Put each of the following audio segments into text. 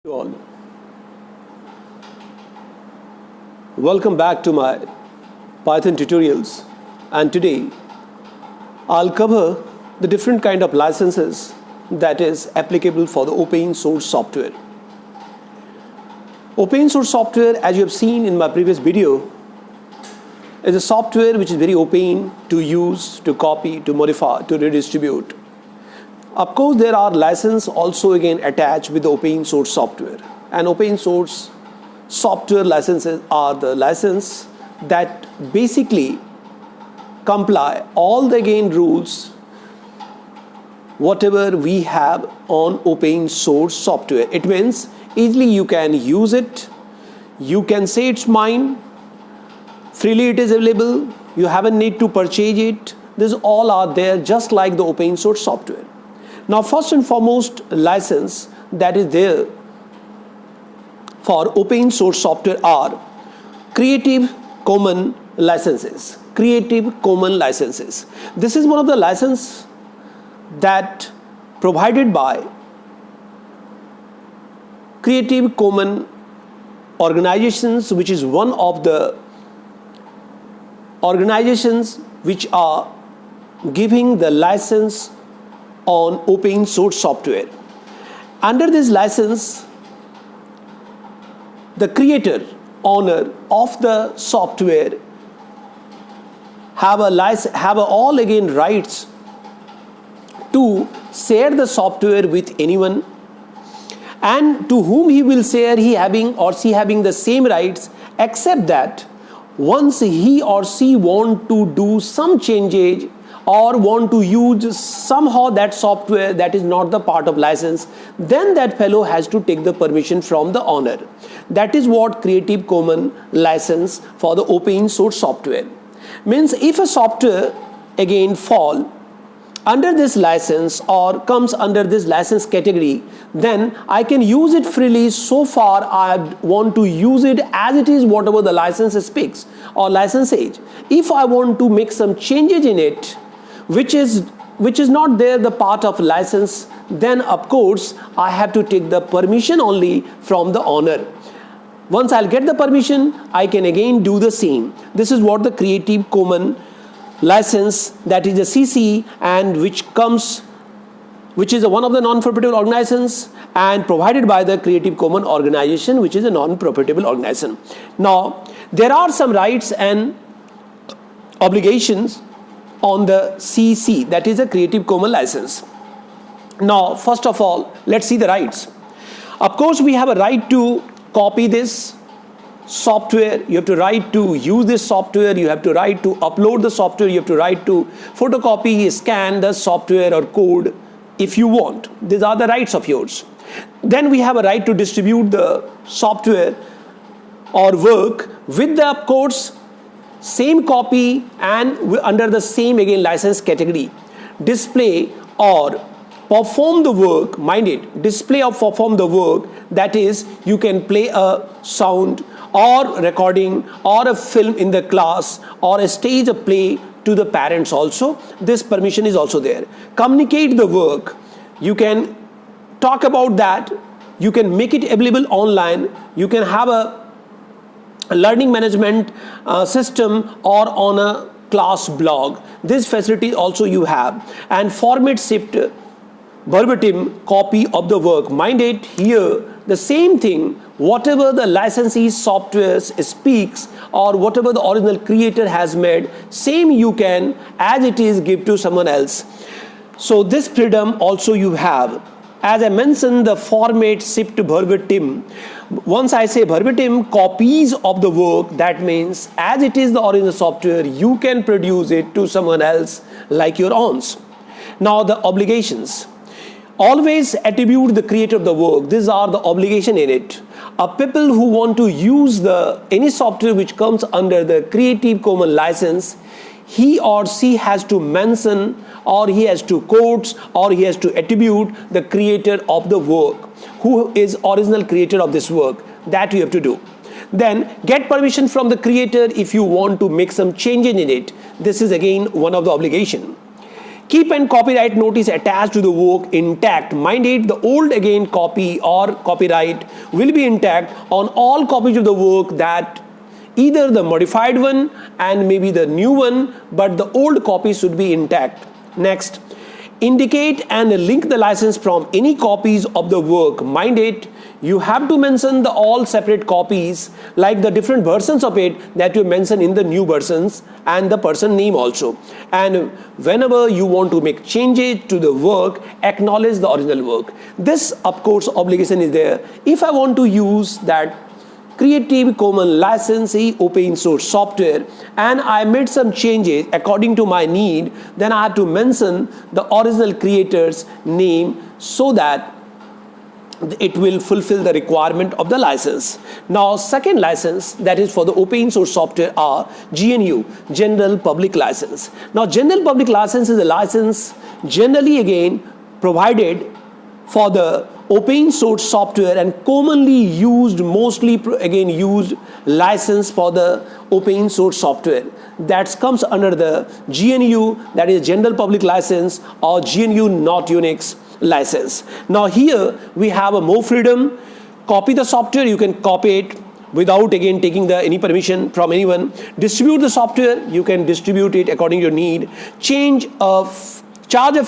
You all. Welcome back to my Python tutorials, and today I'll cover the different kind of licenses that is applicable for the open source software. Open source software, as you have seen in my previous video, is a software which is very open to use, to copy, to modify, to redistribute. Of course, there are licenses also again attached with the open source software. And open source software licenses are the license that basically comply all the again rules whatever we have on open source software. It means easily you can use it, you can say it's mine, freely it is available, you haven't need to purchase it. These all are there just like the open source software. Now, first and foremost license that is there for open source software are Creative Commons licenses. Creative Commons licenses. This is one of the licenses that provided by Creative Commons organizations, which is one of the organizations which are giving the license on open source software. Under this license, the creator, owner of the software have all again rights to share the software with anyone, and to whom he will share he having or she having the same rights, except that once he or she want to do some changes or want to use somehow that software that is not the part of license, then that fellow has to take the permission from the owner. That is what Creative Commons license for the open source software means. If a software again fall under this license or comes under this license category, then I can use it freely so far I want to use it as it is, whatever the license speaks or license says. If I want to make some changes in it which is not there the part of license, then of course I have to take the permission only from the owner. Once I'll get the permission, I can again do the same. This is what the Creative Commons license, that is a CC, and which is one of the non-profitable organizations and provided by the Creative Commons organization, which is a non-profitable organization. Now, there are some rights and obligations on the CC, that is a Creative Commons license. Now, first of all, let's see the rights. Of course, we have a right to copy this software, you have to right to use this software, you have to right to upload the software, you have to right to photocopy, scan the software or code if you want. These are the rights of yours. Then we have a right to distribute the software or work with the, of course, same copy and under the same again license category. Display or perform the work, mind it, display or perform the work, that is you can play a sound or recording or a film in the class or a stage a play to the parents also. This permission is also there. Communicate the work, you can talk about that, you can make it available online, you can have a learning management system or on a class blog. This facility also you have. And format shift verbatim copy of the work. Mind it, here the same thing, whatever the licensee software speaks or whatever the original creator has made, same you can as it is give to someone else. So this freedom also you have. As I mentioned, the format shift verbatim. Once I say verbatim copies of the work, that means as it is the original software, you can produce it to someone else like your own. Now the obligations. Always attribute the creator of the work. These are the obligation in it. People who want to use any software which comes under the Creative Commons license, he or she has to mention or he has to quote or he has to attribute the creator of the work, who is original creator of this work. That you have to do. Then get permission from the creator if you want to make some changes in it. This is again one of the obligation. Keep and copyright notice attached to the work intact. Mind it, the old again copy or copyright will be intact on all copies of the work, that either the modified one and maybe the new one, but the old copy should be intact. Next, indicate and link the license from any copies of the work. Mind it, you have to mention the all separate copies, like the different versions of it that you mention in the new versions, and the person name also. And whenever you want to make changes to the work, acknowledge the original work. This of course obligation is there. If I want to use that Creative Commons licensee open source software and I made some changes according to my need, then I have to mention the original creator's name so that it will fulfill the requirement of the license. Now, second license that is for the open source software are GNU, General Public License. Now, General Public License is a license generally again provided for the open source software and commonly used, mostly again used license for the open source software that comes under the GNU, that is General Public License, or GNU Not Unix license. Now here we have a more freedom. Copy the software, you can copy it without again taking any permission from anyone. Distribute the software, you can distribute it according to your need. Charge a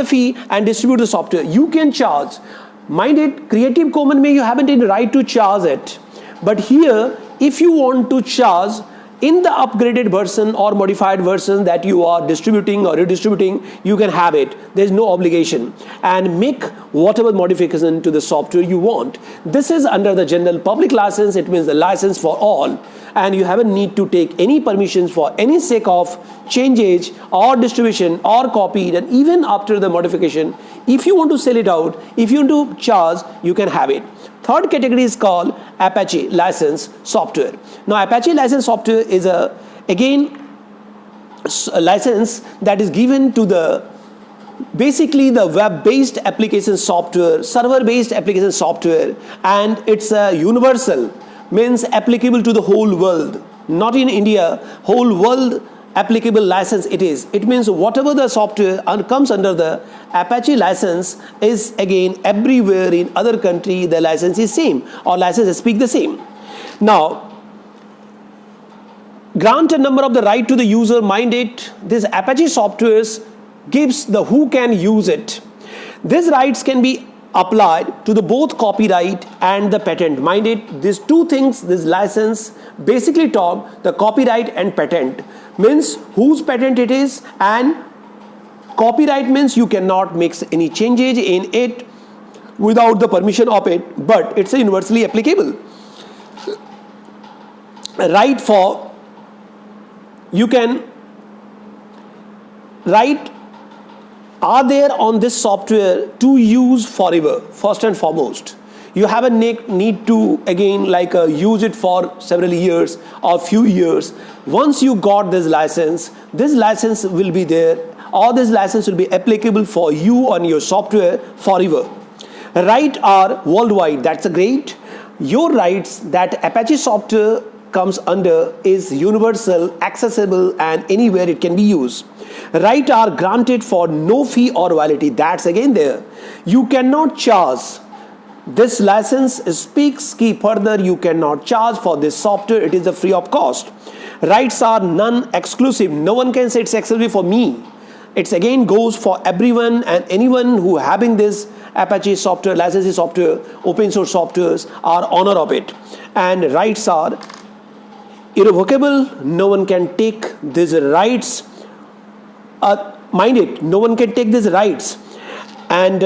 fee and distribute the software. You can charge. Mind it, Creative Commons you haven't any right to charge it. But here, if you want to charge in the upgraded version or modified version that you are distributing or redistributing, you can have it. There's no obligation. And make whatever modification to the software you want. This is under the General Public License. It means the license for all. And you haven't need to take any permissions for any sake of changes or distribution or copy. And even after the modification, if you want to sell it out, if you want to charge, you can have it. Third category is called Apache license software. Now, Apache license software is a license that is given to basically the web-based application software, server-based application software, and it's a universal, means applicable to the whole world, not in India, whole world applicable license it is. It means whatever the software comes under the Apache license is again everywhere in other country the license is same, or licenses speak the same. Now, grant a number of the right to the user. Mind it, this Apache softwares gives the who can use it. These rights can be applied to the both copyright and the patent. Mind it, these two things, this license basically talk the copyright and patent, means whose patent it is, and copyright means you cannot make any changes in it without the permission of it, but it's universally applicable. Right for, you can write are there on this software to use forever. First and foremost, you have a need to again use it for several years or few years. Once you got this license will be there, or this license will be applicable for you on your software forever. Rights are worldwide. That's a great. Your rights that Apache software comes under is universal, accessible, and anywhere it can be used. Rights are granted for no fee or royalty. That's again there. You cannot charge. This license speaks further, you cannot charge for this software. It is a free of cost. Rights are non-exclusive. No one can say it's exclusive for me. It's again goes for everyone and anyone who having this Apache software, licensing software, open source softwares are owner of it. And rights are irrevocable. No one can take these rights. Mind it, no one can take these rights and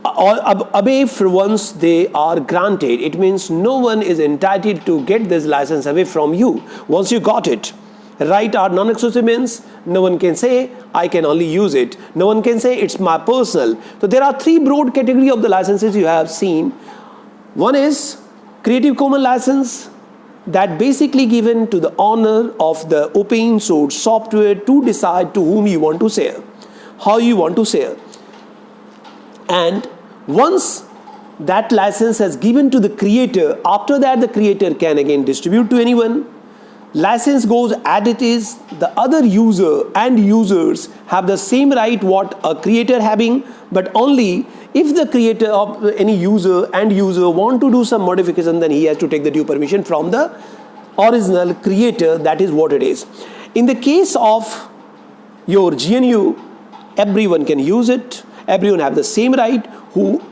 away once they are granted. It means no one is entitled to get this license away from you once you got it. Rights are non-exclusive, means no one can say I can only use it. No one can say it's my personal. So there are three broad categories of the licenses you have seen. One is Creative Commons license, that basically given to the owner of the open source software to decide to whom you want to share, how you want to share. And once that license has given to the creator, after that the creator can again distribute to anyone. license goes as it is, the other user and users have the same right what a creator having, but only if the creator of any user and user want to do some modification, then he has to take the due permission from the original creator. That is what it is. In the case of your GNU, everyone can use it, everyone have the same right who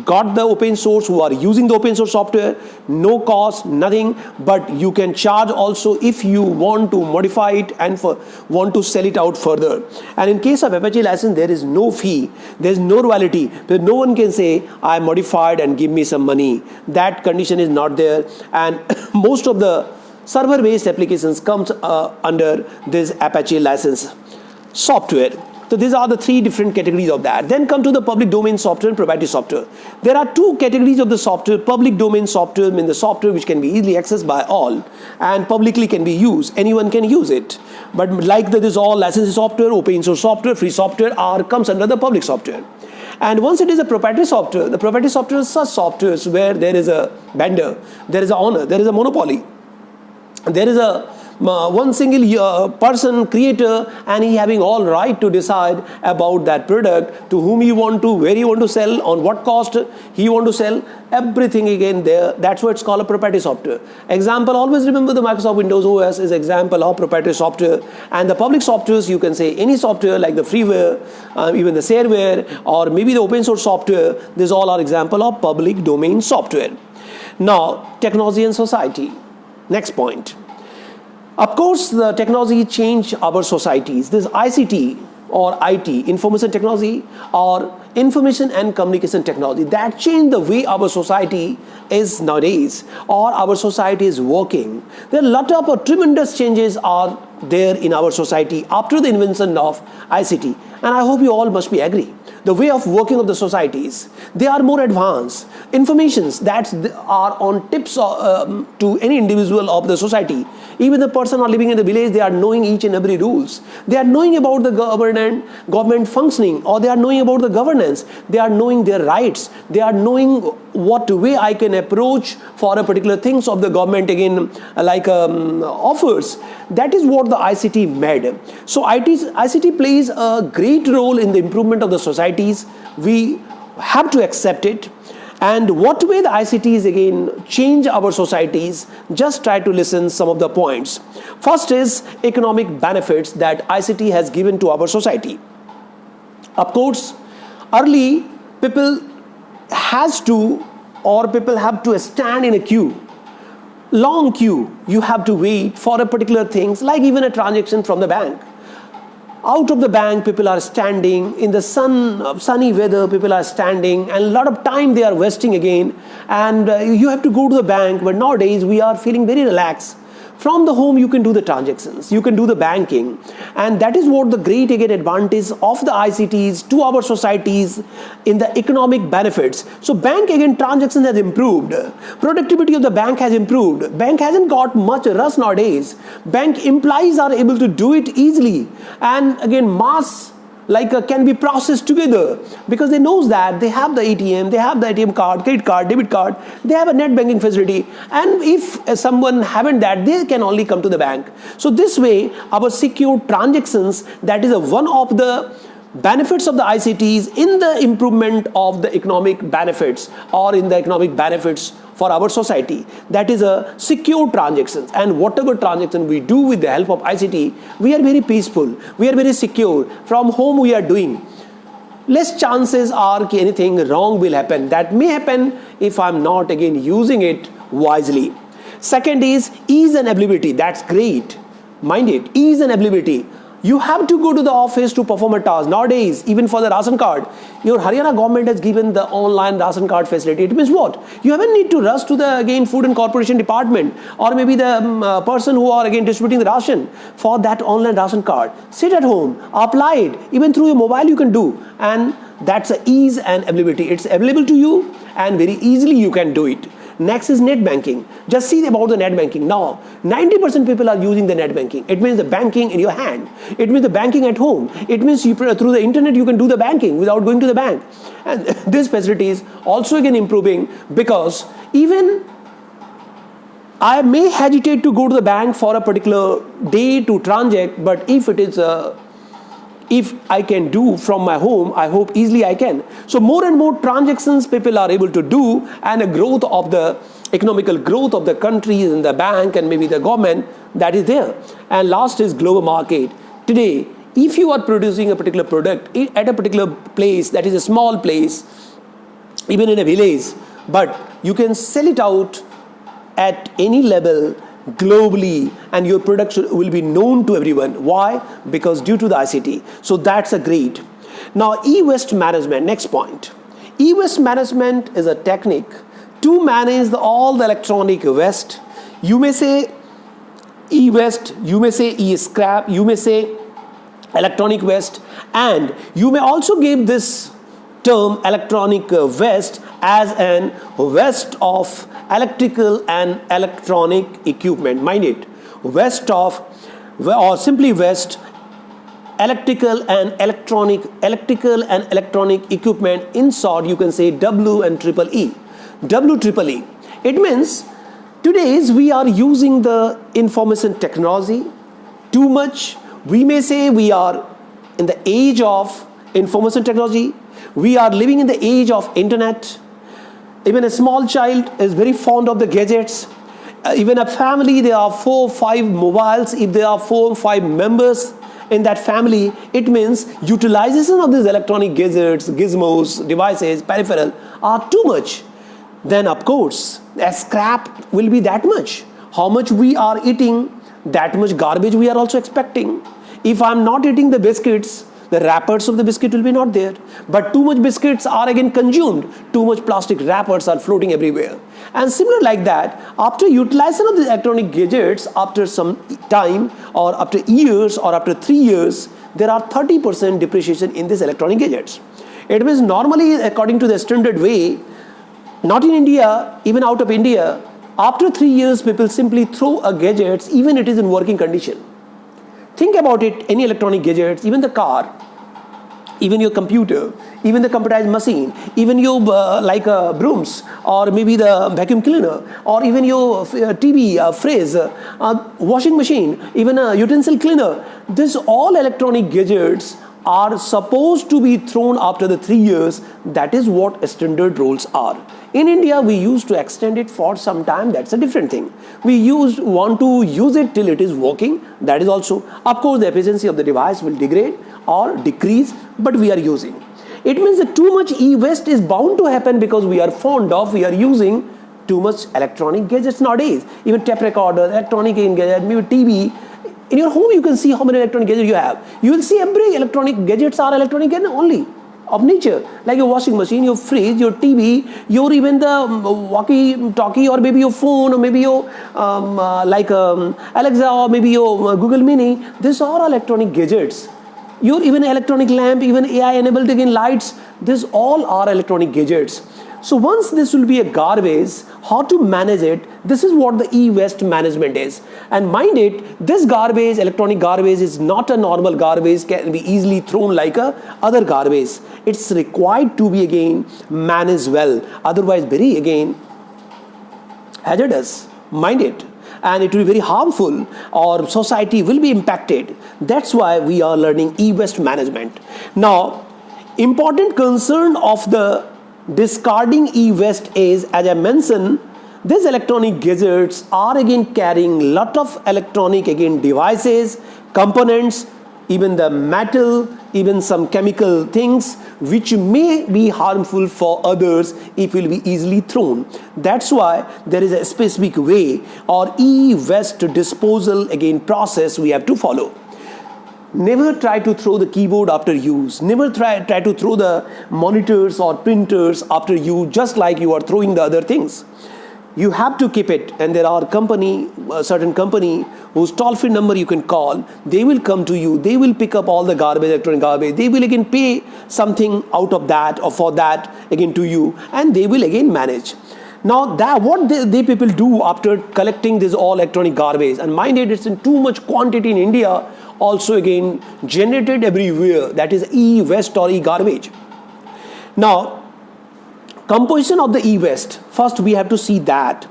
got the open source, who are using the open source software, no cost, nothing, but you can charge also if you want to modify it and want to sell it out further. And in case of Apache license, there is no fee, there is no royalty, but no one can say I modified and give me some money. That condition is not there, and most of the server-based applications comes under this Apache license software. So these are the three different categories of that. Then come to the public domain software and proprietary software. There are two categories of the software. Public domain software means the software which can be easily accessed by all and publicly can be used. Anyone can use it. But like this all licensed software, open source software, free software comes under the public software. And once it is a proprietary software, the proprietary software is such softwares where there is a vendor, there is an owner, there is a monopoly. There is a one single person creator, and he having all right to decide about that product, to whom he want to, where he want to sell, on what cost he want to sell, everything again there. That's what it's called a proprietary software. Example, always remember the Microsoft Windows OS is example of proprietary software. And the public softwares, you can say any software like the freeware, even the shareware, or maybe the open source software. These all are example of public domain software. Now, technology and society. Next point. Of course, the technology changed our societies. This ICT or IT, information technology or information and communication technology, that changed the way our society is nowadays, or our society is working. There are a lot of tremendous changes are there in our society after the invention of ICT, and I hope you all must be agree. The way of working of the societies, they are more advanced. Informations that are on tips to any individual of the society. Even the person who are living in the village, they are knowing each and every rules. They are knowing about the government functioning, or they are knowing about the governance. They are knowing their rights. They are knowing what way I can approach for a particular things of the government again, like offers. That is what the ICT made. So ICT plays a great role in the improvement of the societies. We have to accept it. And what way the ICTs again change our societies, just try to listen some of the points. First is economic benefits that ICT has given to our society. Of course, early people have to stand in a queue. Long queue, you have to wait for a particular things, like even a transaction from the bank. Out of the bank, people are standing in the sunny weather. People are standing, and a lot of time they are wasting again. And you have to go to the bank. But nowadays, we are feeling very relaxed. From the home, you can do the transactions, you can do the banking, and that is what the great again advantage of the ICTs to our societies in the economic benefits. So bank again transaction has improved, productivity of the bank has improved. Bank hasn't got much rush nowadays. Bank employees are able to do it easily, and again mass can be processed together, because they knows that they have the ATM, they have the ATM card, credit card, debit card, they have a net banking facility, and if someone haven't that, they can only come to the bank. So this way our secure transactions, that is one of the benefits of the ICTs in the improvement of the economic benefits, or in the economic benefits for our society. That is a secure transactions, and whatever transaction we do with the help of ICT, we are very peaceful, we are very secure. From home we are doing. Less chances are anything wrong will happen. That may happen if I'm not again using it wisely. Second is ease and availability. That's great. Mind it, ease and availability. You have to go to the office to perform a task. Nowadays, even for the ration card, your Haryana government has given the online ration card facility. It means what? You haven't need to rush to the again food and corporation department, or maybe the person who are again distributing the ration for that online ration card. Sit at home, apply it. Even through your mobile you can do, and that's a ease and availability. It's available to you, and very easily you can do it. Next is net banking. Just see about the net banking. Now, 90% people are using the net banking. It means the banking in your hand. It means the banking at home. It means through the internet you can do the banking without going to the bank. And this facility is also again improving, because even I may hesitate to go to the bank for a particular day to transact, but if I can do from my home, I hope easily I can. So more and more transactions people are able to do, and a growth of the economical growth of the countries and the bank and maybe the government, that is there. And last is global market. Today, if you are producing a particular product at a particular place, that is a small place, even in a village, but you can sell it out at any level globally, and your production will be known to everyone. Why? Because due to the ICT. So that's a great. Now, e-waste management, next point. E-waste management is a technique to manage all the electronic waste. You may say e-waste, you may say e-scrap, you may say electronic waste, and you may also give this term electronic waste as an waste of electrical and electronic equipment. Mind it, waste of, or simply waste, electrical and electronic equipment. In short, you can say W and triple E. W triple E. It means today's we are using the information technology too much. We may say we are in the age of information technology. We are living in the age of internet. Even a small child is very fond of the gadgets. Even a family, there are 4 or 5 mobiles. If there are 4 or 5 members in that family, it means utilization of these electronic gadgets, gizmos, devices, peripheral are too much. Then of course, a scrap will be that much. How much we are eating, that much garbage we are also expecting. If I'm not eating the biscuits, the wrappers of the biscuit will be not there. But too much biscuits are again consumed. Too much plastic wrappers are floating everywhere. And similar like that, after utilization of the electronic gadgets, after some time or after years or after 3 years, there are 30% depreciation in these electronic gadgets. It means normally, according to the standard way, not in India, even out of India, after 3 years, people simply throw a gadgets, even it is in working condition. Think about it, any electronic gadgets, even the car, even your computer, even the computerized machine, even your brooms, or maybe the vacuum cleaner, or even your TV, fridge, washing machine, even a utensil cleaner. These all electronic gadgets are supposed to be thrown after the 3 years. That is what standard rules are. In India, we used to extend it for some time. That's a different thing. We want to use it till it is working. That is also, of course, the efficiency of the device will degrade or decrease, but we are using. It means that too much e-waste is bound to happen because we are using too much electronic gadgets nowadays. Even tape recorder, electronic gadget, maybe TV. In your home, you can see how many electronic gadgets you have. You will see every electronic gadgets are electronic gadgets only of nature, like your washing machine, your fridge, your TV, your even the walkie-talkie, or maybe your phone, or maybe your Alexa, or maybe your Google Mini. These are electronic gadgets. Your even electronic lamp, even AI-enabled again lights. These all are electronic gadgets. So once this will be a garbage, how to manage it? This is what the e-waste management is. And mind it, this garbage, electronic garbage, is not a normal garbage, can be easily thrown like a other garbage. It's required to be again managed well. Otherwise, very again hazardous. Mind it. And it will be very harmful, or society will be impacted. That's why we are learning e-waste management. Now, important concern of the discarding e-waste is, as I mentioned, these electronic gadgets are again carrying lot of electronic again devices, components, even the metal, even some chemical things which may be harmful for others if will be easily thrown. That's why there is a specific way or e-waste disposal again process we have to follow. Never try to throw the keyboard after use. Never try to throw the monitors or printers after use, just like you are throwing the other things. You have to keep it, and there are certain company whose toll-free number you can call. They will come to you. They will pick up all the garbage, electronic garbage. They will again pay something out of that or for that again to you, and they will again manage. Now, what they people do after collecting this all electronic garbage, and mind it, it's in too much quantity in India, also again generated everywhere, that is e-waste or e-garbage. Now, composition of the e-waste. First, we have to see that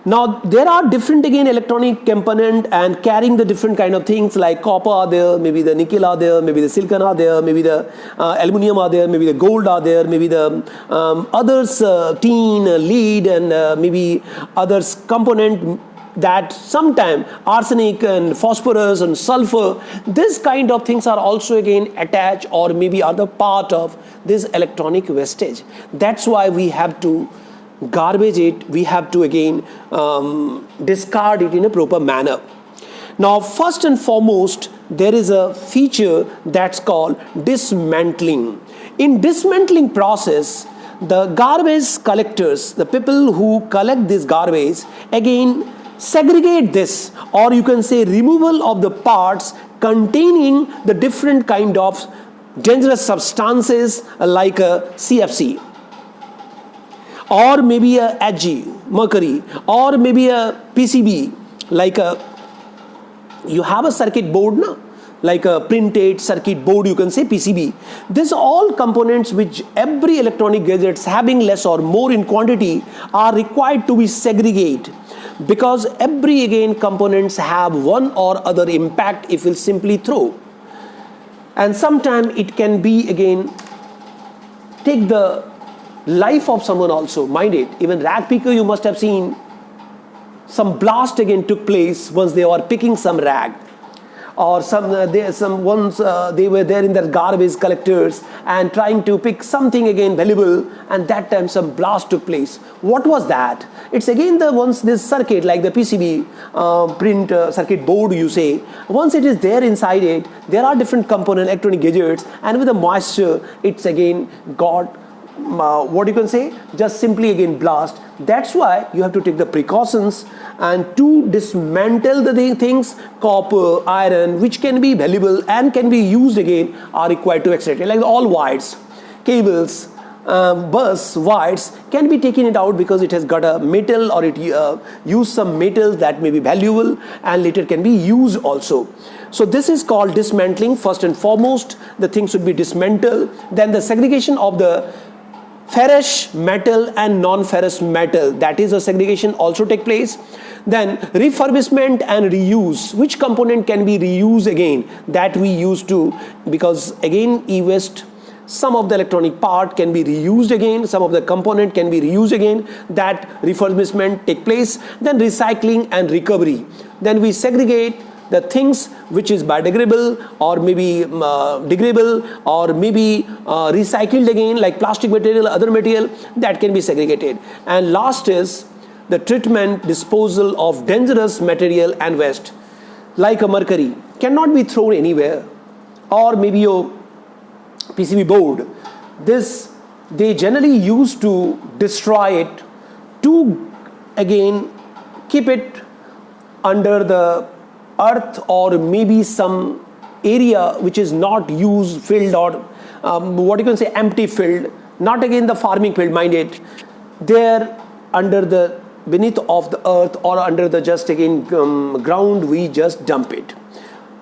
Now there are different again electronic component and carrying the different kind of things like copper are there, maybe the nickel are there, maybe the silicon are there, maybe the aluminum are there, maybe the gold are there, maybe the others tin, lead, and maybe others component that sometime arsenic and phosphorus and sulfur, this kind of things are also again attached or maybe are the part of this electronic wastage. That's why we have to garbage it, we have to again discard it in a proper manner. Now first and foremost, there is a feature that's called dismantling. In dismantling process, the garbage collectors, the people who collect this garbage, again segregate this, or you can say removal of the parts containing the different kind of dangerous substances like CFC, or maybe a Ag, mercury, or maybe a PCB, like you have a circuit board, na? Like a printed circuit board, you can say PCB. These all components which every electronic gadgets having less or more in quantity are required to be segregated, because every again components have one or other impact if we'll simply throw. And sometimes it can be again take the life of someone also. Mind it, even rag picker, you must have seen some blast again took place once they were picking some rag, or they were there in their garbage collectors and trying to pick something again valuable, and that time some blast took place. What was that? It's again the once this circuit like the PCB print circuit board, you say, once it is there inside it, there are different component electronic gadgets, and with the moisture it's again got what you can say, just simply again blast. That's why you have to take the precautions and to dismantle the things. Copper, iron, which can be valuable and can be used again, are required to extract it. Like all wires, cables, bus wires can be taken it out because it has got a metal, or it use some metals that may be valuable and later can be used also. So this is called dismantling. First and foremost, the thing should be dismantled. Then the segregation of the ferrous metal and non-ferrous metal, that is a segregation also take place. Then refurbishment and reuse, which component can be reused again, that we used to, because again e-waste, some of the electronic part can be reused again, some of the component can be reused again, that refurbishment take place. Then recycling and recovery, then we segregate the things which is biodegradable or maybe degradable or maybe recycled again, like plastic material, other material, that can be segregated. And last is the treatment, disposal of dangerous material and waste, like a mercury cannot be thrown anywhere, or maybe your PCB board. This they generally use to destroy it, to again keep it under the earth, or maybe some area which is not used field, or what you can say empty field, not again the farming field, mind it, there under the beneath of the earth or under the just again ground, we just dump it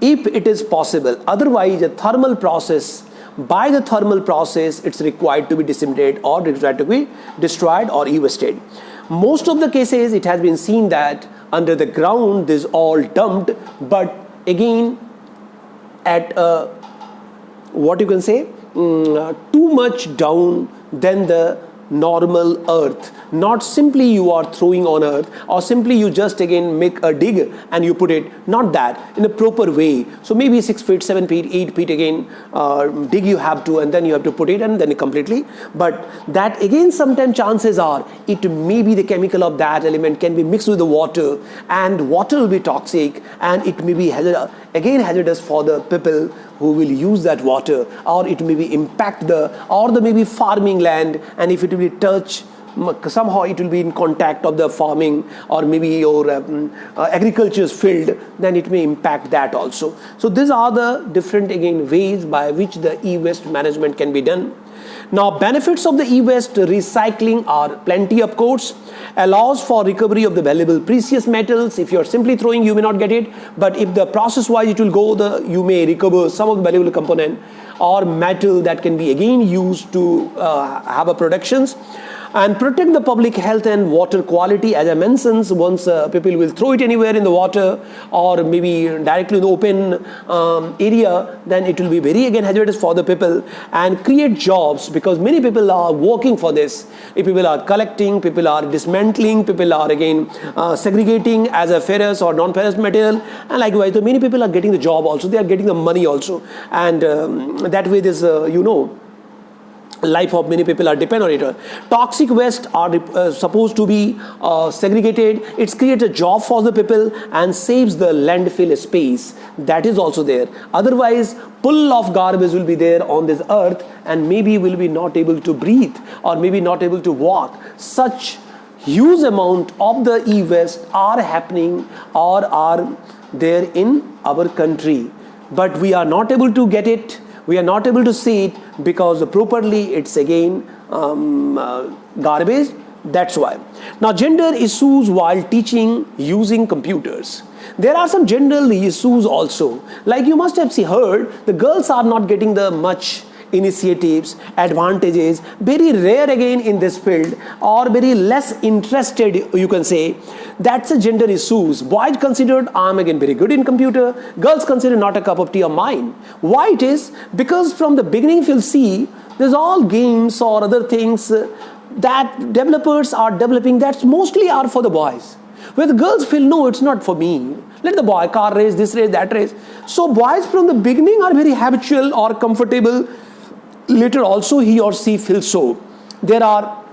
if it is possible. Otherwise, a thermal process, by the thermal process it's required to be disseminated or required to be destroyed or e-wasted. Most of the cases it has been seen that under the ground this is all dumped, but again at what you can say too much down than the normal earth. Not simply you are throwing on earth, or simply you just again make a dig and you put it, not that, in a proper way. So maybe 6 feet, 7 feet, 8 feet again dig you have to, and then you have to put it, and then completely. But that again sometimes chances are it may be the chemical of that element can be mixed with the water, and water will be toxic, and it may be hazardous for the people who will use that water, or it may be impact the maybe farming land, and if it will be touch, somehow it will be in contact of the farming or maybe your agriculture's field, then it may impact that also. So these are the different again ways by which the e-waste management can be done. Now benefits of the e-waste recycling are plenty, of course. Allows for recovery of the valuable precious metals. If you are simply throwing, you may not get it, but if the process wise it will go, you may recover some of the valuable component or metal that can be again used to have a productions. and protect the public health and water quality. As I mentioned, once people will throw it anywhere in the water or maybe directly in the open area, then it will be very again hazardous for the people, and create jobs, because many people are working for this. If people are collecting, people are dismantling, people are again segregating as a ferrous or non-ferrous material, and likewise so many people are getting the job also, they are getting the money also, and that way this life of many people are dependent on it. Toxic waste are supposed to be segregated. It creates a job for the people and saves the landfill space. That is also there. Otherwise, full of garbage will be there on this earth, and maybe will be not able to breathe or maybe not able to walk. Such huge amount of the e-waste are happening or are there in our country, but we are not able to get it. We are not able to see it because properly it's again garbage. That's why. Now, gender issues while teaching using computers. There are some gender issues also. Like you must have heard, the girls are not getting the much initiatives, advantages, very rare again in this field, or very less interested, you can say. That's a gender issues. Boys considered, I'm again very good in computer, girls consider not a cup of tea of mine. Why it is? Because from the beginning, if you'll see, there's all games or other things that developers are developing that mostly are for the boys, where the girls feel, no, it's not for me. Let the boy, car race, this race, that race. So boys from the beginning are very habitual or comfortable. Later also he or she feels so. There are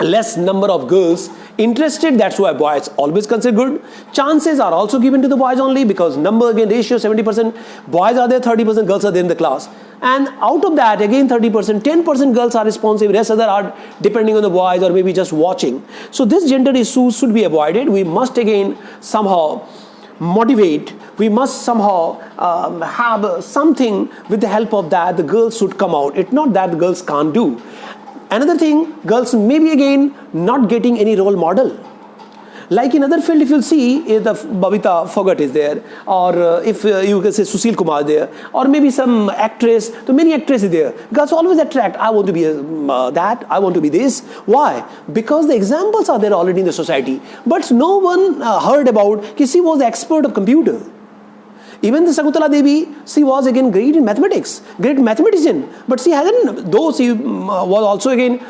less number of girls interested. That's why boys always consider good. Chances are also given to the boys only, because number again ratio 70% boys are there, 30% girls are there in the class. And out of that again 30%, 10% girls are responsive, rest other are depending on the boys or maybe just watching. So this gender issue should be avoided. We must again somehow motivate, we must somehow have something with the help of that the girls should come out. It's not that the girls can't do. Another thing, girls maybe again not getting any role model. Like in other field, if you'll see, the Babita Phogat is there, or if you can say Sushil Kumar there, or maybe some actress, so many actresses there. Girls always attract, I want to be that, I want to be this. Why? Because the examples are there already in the society. But no one heard about, she was the expert of computer. Even the Sakuntala Devi, she was again great in mathematics, great mathematician, but she hasn't, though she was also again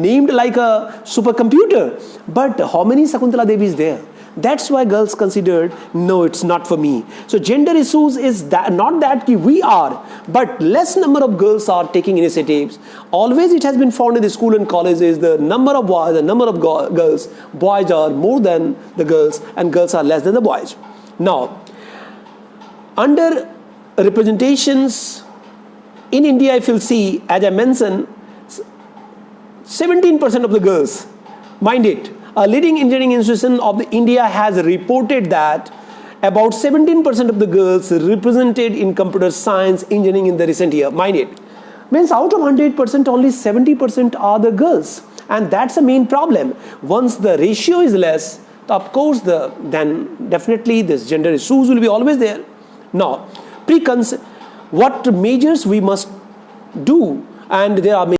named like a supercomputer. But how many Sakuntala Devi is there? That's why girls considered, no, it's not for me. So gender issues is that, not that we are, but less number of girls are taking initiatives. Always it has been found in the school and colleges, the number of boys, the number of girls, boys are more than the girls and girls are less than the boys. Now, under representations in India, if you'll see, as I mentioned, 17% of the girls, mind it, a leading engineering institution of the India has reported that about 17% of the girls represented in computer science engineering in the recent year. Mind it, means out of 100%, only 70% are the girls, and that's the main problem. Once the ratio is less, of course, then definitely this gender issues will be always there. Now, what measures we must do, and there are